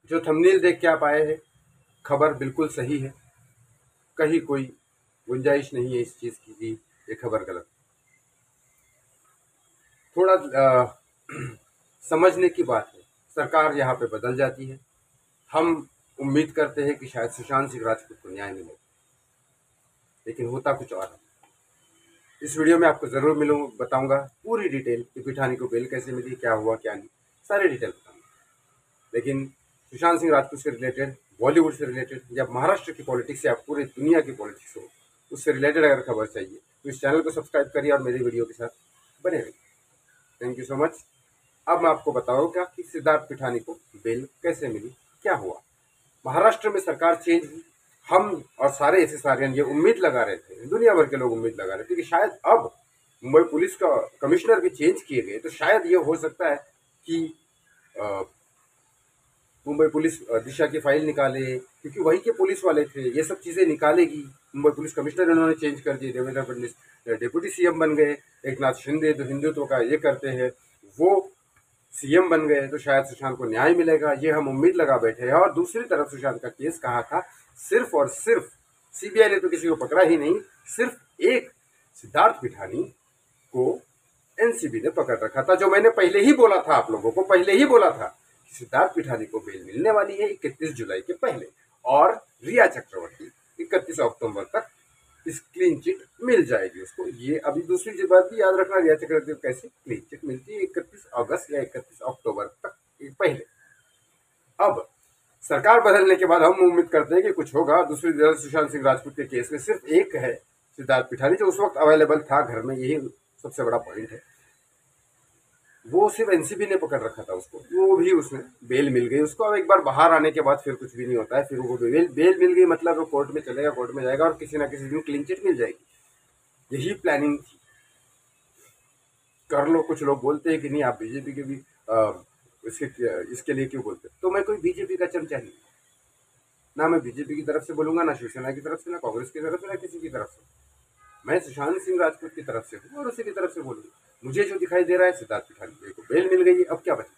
जो थंबनेल देख के आप आए हैं, खबर बिल्कुल सही है, कहीं कोई गुंजाइश नहीं है इस चीज़ की कि ये खबर गलत। थोड़ा समझने की बात है, सरकार यहाँ पे बदल जाती है। हम उम्मीद करते हैं कि शायद सुशांत सिंह राजपूत को न्याय मिले, लेकिन होता कुछ और है। इस वीडियो में आपको ज़रूर बताऊंगा पूरी डिटेल कि पिठानी को बेल कैसे मिली, क्या हुआ क्या नहीं, सारी डिटेल बताऊंगा। लेकिन सुशांत सिंह राजपूत से रिलेटेड, बॉलीवुड से रिलेटेड या महाराष्ट्र की पॉलिटिक्स या पूरी दुनिया की पॉलिटिक्स हो, उससे रिलेटेड अगर खबर चाहिए तो इस चैनल को सब्सक्राइब करिए और मेरी वीडियो के साथ बने रहिए। Thank you so much. अब मैं आपको बताऊंगा कि सिद्धार्थ पिठानी को बेल कैसे मिली, क्या हुआ। महाराष्ट्र में सरकार चेंज हुई, हम और सारे एसएसआरियन ये उम्मीद लगा रहे थे, दुनिया भर के लोग उम्मीद लगा रहे थे कि शायद अब मुंबई पुलिस का कमिश्नर भी चेंज किए गए तो शायद ये हो सकता है कि मुंबई पुलिस दिशा की फाइल निकाले, क्योंकि वही के पुलिस वाले थे, ये सब चीज़ें निकालेगी। मुंबई पुलिस कमिश्नर इन्होंने चेंज कर दिए, देवेंद्र फडणवीस डिप्यूटी सीएम बन गए, एक नाथ शिंदे जो हिंदुत्व का ये करते हैं वो सीएम बन गए, तो शायद सुशांत को न्याय मिलेगा, ये हम उम्मीद लगा बैठे हैं। और दूसरी तरफ सुशांत का केस कहा था, सिर्फ और सिर्फ सीबीआई ने तो किसी को पकड़ा ही नहीं, सिर्फ एक सिद्धार्थ पिठानी को एनसीबी ने पकड़ रखा था। जो मैंने पहले ही बोला था, आप लोगों को पहले ही बोला था कि सिद्धार्थ पिठानी को बेल मिलने वाली है 31 जुलाई के पहले, और रिया चक्रवर्ती 31 अक्टूबर तक इस क्लीन चिट मिल जाएगी उसको। ये अभी दूसरी बात भी याद रखना, रिया चक्रवर्ती को कैसे क्लीन चिट मिलती है 31 अगस्त या 31 अक्टूबर तक पहले। अब सरकार बदलने के बाद हम उम्मीद करते हैं कि कुछ होगा। दूसरी तरफ सुशांत सिंह राजपूत के केस में सिर्फ एक है सिद्धार्थ पिठानी, जो उस वक्त अवेलेबल था घर में, यही सबसे बड़ा पॉइंट है। वो सिर्फ एनसीबी ने पकड़ रखा था उसको, वो भी उसने बेल मिल गई उसको। अब एक बार बाहर आने के बाद फिर कुछ भी नहीं होता है, फिर वो बेल मिल गई मतलब वो कोर्ट में चलेगा, कोर्ट में जाएगा और किसी ना किसी दिन क्लीन चिट मिल जाएगी। यही प्लानिंग थी, कर लो। कुछ लोग बोलते हैं कि नहीं, आप बीजेपी के भी इसके लिए क्यों बोलते, तो मैं कोई बीजेपी का चमचा नहीं, ना मैं बीजेपी की तरफ से बोलूंगा, ना शिवसेना की तरफ से, ना कांग्रेस की तरफ से, ना किसी की तरफ से। मैं सुशांत सिंह राजपूत की तरफ से हूँ और उसी की तरफ से बोलूंगा। मुझे जो दिखाई दे रहा है, सिद्धार्थ पिठानी को बेल मिल गई, अब क्या बचे।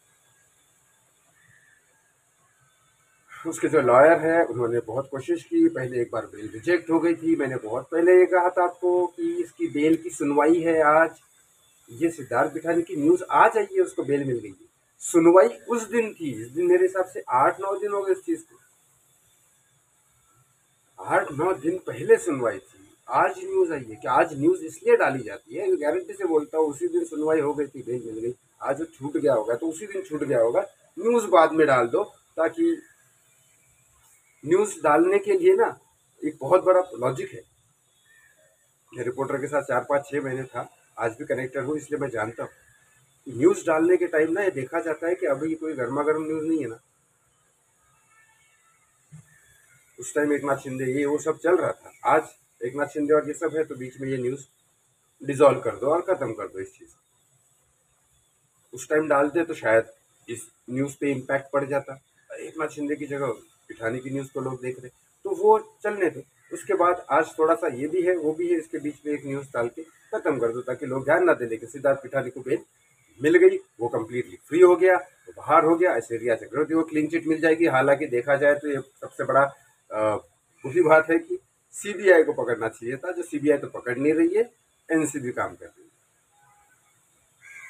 उसके जो लॉयर है उन्होंने बहुत कोशिश की, पहले एक बार बेल रिजेक्ट हो गई थी। मैंने बहुत पहले ये कहा था आपको कि इसकी बेल की सुनवाई है आज। ये सिद्धार्थ पिठानी की न्यूज आज आई है, उसको बेल मिल गई है। सुनवाई उस दिन थी जिस दिन, मेरे हिसाब से 8-9 दिन हो गए इस चीज को, 8-9 दिन पहले सुनवाई थी। आज न्यूज आई है कि आज न्यूज इसलिए डाली जाती है, गारंटी से बोलता हूँ उसी दिन सुनवाई हो गई थी, बेल मिल गई। आज वो छूट गया होगा तो उसी दिन छूट गया होगा। न्यूज बाद में डाल दो, ताकि न्यूज डालने के लिए ना एक बहुत बड़ा लॉजिक है। मैं रिपोर्टर के साथ 4-5-6 महीने था, आज भी कनेक्टेड हूँ, इसलिए मैं जानता हूँ न्यूज डालने के टाइम ना ये देखा जाता है कि अभी कोई गर्मा गर्म न्यूज नहीं है ना। उस टाइम एक नाथ शिंदे ये वो सब चल रहा था, आज एक नाथ शिंदे और ये सब है, तो बीच में ये न्यूज डिसॉल्व कर दो और खत्म कर दो इस चीज। उस टाइम डालते तो शायद इस न्यूज पे इम्पैक्ट पड़ जाता, एक नाथ शिंदे की जगह पिठानी की न्यूज को लोग देख रहे, तो वो चलने दो। उसके बाद आज थोड़ा सा ये भी है वो भी है, इसके बीच में एक न्यूज डाल के खत्म कर दो, ताकि लोग ध्यान ना दे। लेकिन सिद्धार्थ पिठानी को बेल मिल गई, वो कंप्लीटली फ्री हो गया, वो बाहर हो गया। ऐसे रिया चक्रवर्ती को क्लीन चिट मिल जाएगी। हालांकि देखा जाए तो ये सबसे बड़ा बुरी बात है कि सीबीआई को पकड़ना चाहिए था, जो सीबीआई तो पकड़ नहीं रही है, एनसीबी काम कर रही है।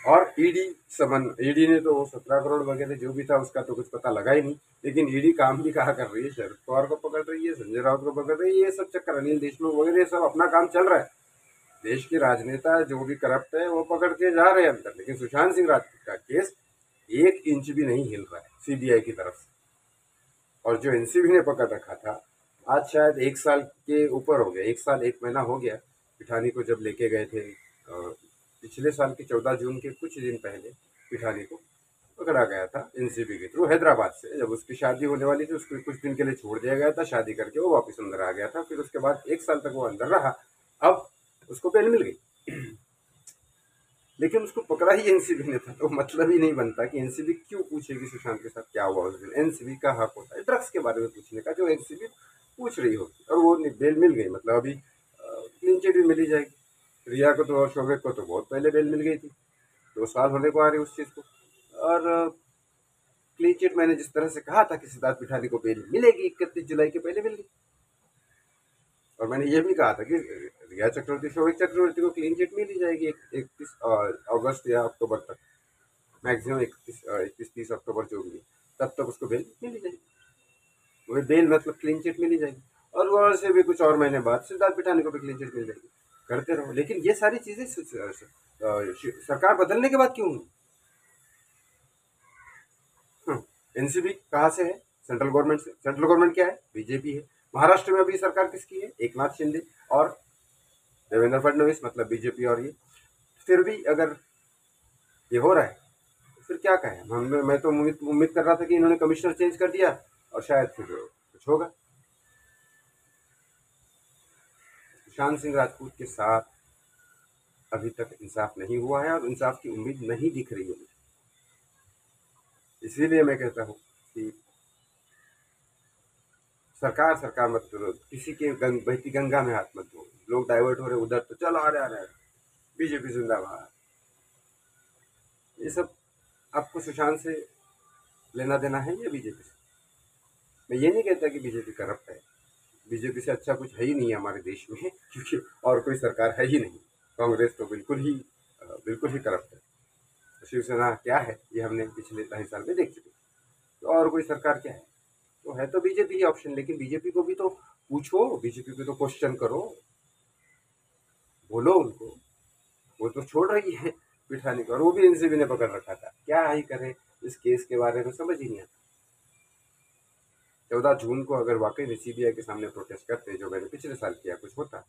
और ईडी ने तो 17 करोड़ वगैरह जो भी था उसका तो कुछ पता लगा ही नहीं, लेकिन ईडी काम भी कहा कर रही है, शरद पवार को पकड़ रही है, संजय राउत को पकड़ रही है, ये सब चक्कर, अनिल देशमुख वगैरह सब अपना काम चल रहा है। देश के राजनेता जो भी करप्ट है वो पकड़ के जा रहे हैं अंदर, लेकिन सुशांत सिंह राजपूत का केस 1 इंच भी नहीं हिल रहा है सीबीआई की तरफ से। और जो एनसीबी ने पकड़ रखा था, आज शायद 1 साल के ऊपर हो गया, 1 साल 1 महीना हो गया पिठानी को जब लेके गए थे। पिछले साल के 14 जून के कुछ दिन पहले पिठानी को पकड़ा गया था एनसीबी के थ्रू हैदराबाद से। जब उसकी शादी होने वाली थी उसको कुछ दिन के लिए छोड़ दिया गया था, शादी करके वो वापस अंदर आ गया था। फिर उसके बाद 1 साल तक वो अंदर रहा, अब उसको बेल मिल गई। लेकिन उसको पकड़ा ही एनसीबी ने था, तो मतलब ही नहीं बनता कि एनसीबी क्यों पूछेगी सुशांत के साथ क्या हुआ उस दिन। एनसीबी का हक होता है ड्रग्स के बारे में पूछने का, जो एनसीबी पूछ रही होगी, और वो बेल मिल गई, मतलब अभी क्लीन चिट भी मिली जाएगी। रिया को तो और शोभित को तो बहुत पहले बेल मिल गई थी, 2 साल होने को आ रही उस चीज़ को। और क्लीन चिट मैंने जिस तरह से कहा था कि सिद्धार्थ पिठानी को बेल मिलेगी 31 जुलाई के पहले मिल गई। और मैंने ये भी कहा था कि रिया चक्रवर्ती, शोभिक चक्रवर्ती को क्लीन चिट मिल ही जाएगी 31 अगस्त या अक्टूबर तक, मैक्सिमम 31-30 अक्टूबर जो भी, तब तक उसको बेल मिल ही जाएगी। वही बेल मतलब क्लीन चिट मिल ही जाएगी। और वहां से भी कुछ और महीने बाद सिद्धार्थ पिठानी को भी क्लीन चिट मिल जाएगी। करते रहो। लेकिन ये सारी चीजें सरकार बदलने के बाद क्यों हुई? एनसीबी कहाँ से है? सेंट्रल गवर्नमेंट से। सेंट्रल गवर्नमेंट क्या है? बीजेपी है। महाराष्ट्र में अभी सरकार किसकी है? एकनाथ शिंदे और देवेंद्र फडणवीस, मतलब बीजेपी। और ये फिर भी अगर ये हो रहा है तो फिर क्या कहें हम? मैं तो उम्मीद कर रहा था कि इन्होंने कमिश्नर चेंज कर दिया और शायद फिर कुछ होगा। सुशांत सिंह राजपूत के साथ अभी तक इंसाफ नहीं हुआ है और इंसाफ की उम्मीद नहीं दिख रही है मुझे। इसीलिए मैं कहता हूँ कि सरकार सरकार मत करो, किसी के बहती गंगा में हाथ मत दो। लोग डाइवर्ट हो रहे उधर, तो चलो आ रहे बीजेपी जिंदाबाद। ये सब आपको सुशांत से लेना देना है या बीजेपी से? मैं ये नहीं कहता कि बीजेपी करप्ट है। बीजेपी से अच्छा कुछ है ही नहीं है हमारे देश में, क्योंकि और कोई सरकार है ही नहीं। कांग्रेस तो बिल्कुल ही करप्ट है। शिवसेना क्या है ये हमने पिछले 2.5 साल में देख चुके। तो और कोई सरकार क्या है? तो है तो बीजेपी ही ऑप्शन। लेकिन बीजेपी को भी तो पूछो, बीजेपी को तो क्वेश्चन करो, बोलो उनको। वो तो छोड़ रही है पिठानी को, और वो भी एनसीबी ने पकड़ रखा था। क्या ही करे इस केस के बारे में समझ ही नहीं आता। 14 जून को अगर वाकई में सीबीआई के सामने प्रोटेस्ट करते, जो मैंने पिछले साल किया, कुछ होता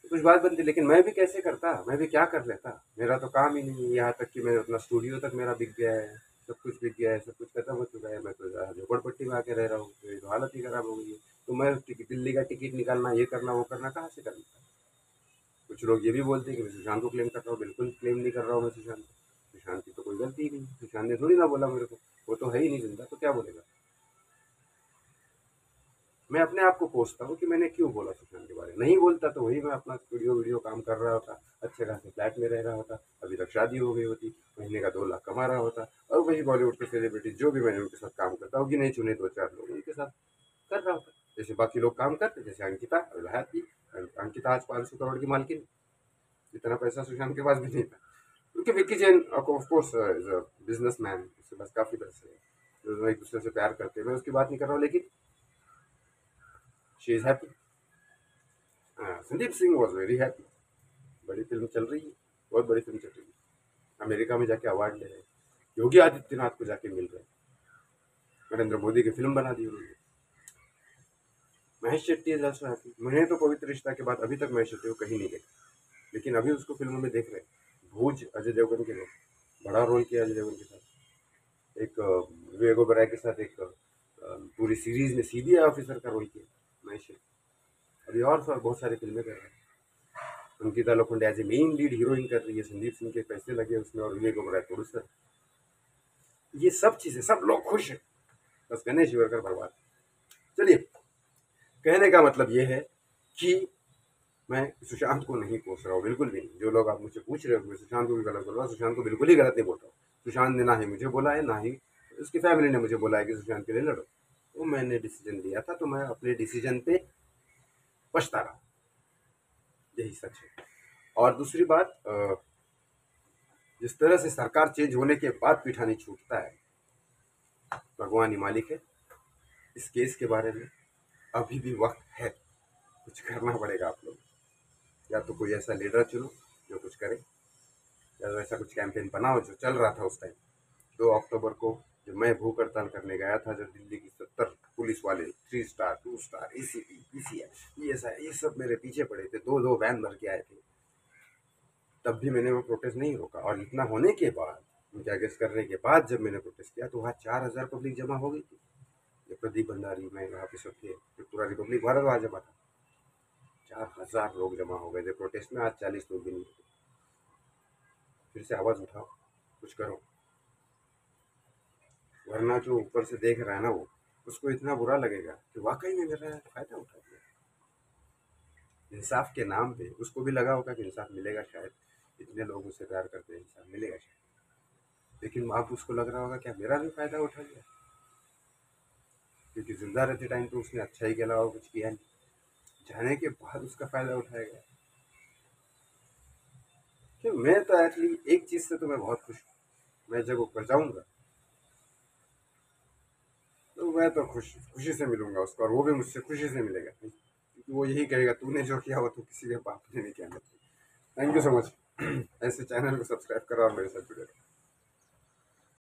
तो कुछ बात बनती। लेकिन मैं भी कैसे करता, मैं भी क्या कर लेता? मेरा तो काम ही नहीं है। यहाँ तक कि मैं अपना स्टूडियो तक मेरा बिक गया है, सब कुछ बिक गया है, सब कुछ खत्म हो चुका है। मैं तो झोपड़पट्टी में आके रह रहा हूँ, मेरी तो हालत ही खराब हो गई है। तो मैं दिल्ली का टिकट निकालना, ये करना वो करना, कहाँ से करना? कुछ लोग ये भी बोलते हैं कि मैं सुशांत को क्लेम कर रहा हूँ। बिल्कुल क्लेम नहीं कर रहा हूँ मैं सुशांत को। सुशांत की तो कोई गलती ही नहीं। सुशांत ने थोड़ी ना बोला मेरे को, वो तो है ही नहीं जिंदा, तो क्या बोलेगा? मैं अपने आप को कोसता हूँ कि मैंने क्यों बोला सुशांत के बारे में। नहीं बोलता तो वही मैं अपना वीडियो काम कर रहा होता, अच्छे खासे फ्लैट में रह रहा होता, अभी तक शादी हो गई होती, महीने का 2 लाख कमा रहा होता, और वही बॉलीवुड के सेलिब्रिटी जो भी मैंने उनके साथ काम करता हूँ, गिने चुने 2-4 लोग उनके साथ कर रहा होता, जैसे बाकी लोग काम करते। जैसे अंकिता हैप्पी, अंकिता आज 500 करोड़ की मालकिन। इतना पैसा सुशांत के पास भी नहीं था, क्योंकि Vicky Jain of course business man, उसके पास काफी पैसे हैं, दोनों एक दूसरे से प्यार करते हैं। मैं उसकी बात नहीं कर रहा हूँ, लेकिन she is happy. Sandeep Singh was very happy. बड़ी फिल्म चल रही है, बहुत बड़ी फिल्म चल रही है, अमेरिका में जाके अवार्ड ले रहे हैं, योगी आदित्यनाथ को जाके मिल रहे हैं, नरेंद्र मोदी की फिल्म बना दी उन्होंने। Mahesh Shetty is also happy. मुझे तो पवित्र रिश्ता के बाद अभी तक महेश शेट्टी को कहीं नहीं देखा, लेकिन अभी उसको फिल्मों में देख रहे हैं। भूज अजय देवगन के लोग, बड़ा रोल किया अजय देवगन के साथ। एक विवेक ओबराय के साथ एक पूरी सीरीज में सीबीआई ऑफिसर का रोल किया महेश शेट्टी। अभी और बहुत सारी फिल्में कर रहे हैं। Ankita Lokhande as a main lead heroine कर रही है, संदीप सिंह के पैसे लगे उसमें, और विवेक ओबराय प्रोड्यूसर। ये सब चीजें, सब लोग खुश हैं, बस गणेश शिवरकर बर्बाद। चलिए, कहने का मतलब ये है कि मैं सुशांत को नहीं कोस रहा हूँ, बिल्कुल भी नहीं। जो लोग आप मुझसे पूछ रहे हो मैं सुशांत को भी गलत बोल रहा हूँ, सुशांत को बिल्कुल ही गलत नहीं बोल रहा हूँ। सुशांत ने ना ही मुझे बोला है, ना ही उसकी फैमिली ने मुझे बोला है कि सुशांत के लिए लड़ो। तो मैंने डिसीजन लिया था, तो मैं अपने डिसीजन पे पछता रहा, यही सच है। और दूसरी बात, जिस तरह से सरकार चेंज होने के बाद पिठानी छूटता है, भगवान ही मालिक है। इस केस के बारे में अभी भी वक्त है, कुछ करना पड़ेगा आप लोग। या तो कोई ऐसा लीडर चुनो जो कुछ करे, या तो ऐसा कुछ कैंपेन बनाओ जो चल रहा था उस टाइम। 2 अक्टूबर को जब मैं भूख हड़ताल करने गया था, जब दिल्ली की 70 पुलिस वाले, 3 स्टार 2 स्टार एसीपी पीसीआई ये सब मेरे पीछे पड़े थे, 2-2 वैन भर के आए थे, तब भी मैंने वो प्रोटेस्ट नहीं रोका। और इतना होने के बाद, उनके अगेंस्ट करने के बाद जब मैंने प्रोटेस्ट किया, तो वहाँ 4000 पब्लिक जमा हो गई थी। ये प्रदीप भंडारी, मैं वहाँ पे सब थे, पूरा रिपब्लिक भारत वहाँ जमा था। 4000 लोग जमा हो गए थे प्रोटेस्ट में। आज 40 लोग भी नहीं थे। फिर से आवाज उठाओ, कुछ करो, वरना जो ऊपर से देख रहा है ना, वो उसको इतना बुरा लगेगा कि वाकई में मेरा फायदा उठा दिया। इंसाफ के नाम पे उसको भी लगा होगा कि इंसाफ मिलेगा शायद, इतने लोग उससे प्यार करते हैं, इंसाफ मिलेगा शायद। लेकिन अब उसको लग रहा होगा क्या मेरा भी फायदा उठा लिया, क्योंकि जिंदा रहते टाइम तो उसने अच्छा ही के अलावा कुछ किया नहीं, जाने के बाद उसका फायदा उठाएगा। कि मैं तो एटलीस्ट एक चीज से तो मैं बहुत खुश हूँ, मैं जब ऊपर जाऊंगा तो मैं तो खुशी से मिलूंगा उसको, और वो भी मुझसे खुशी से मिलेगा, क्योंकि वो यही कहेगा तूने जो किया वो तो किसी के बाप ने नहीं किया। Thank you so much. ऐसे चैनल को सब्सक्राइब करो और मेरे साथ जुड़े रहो।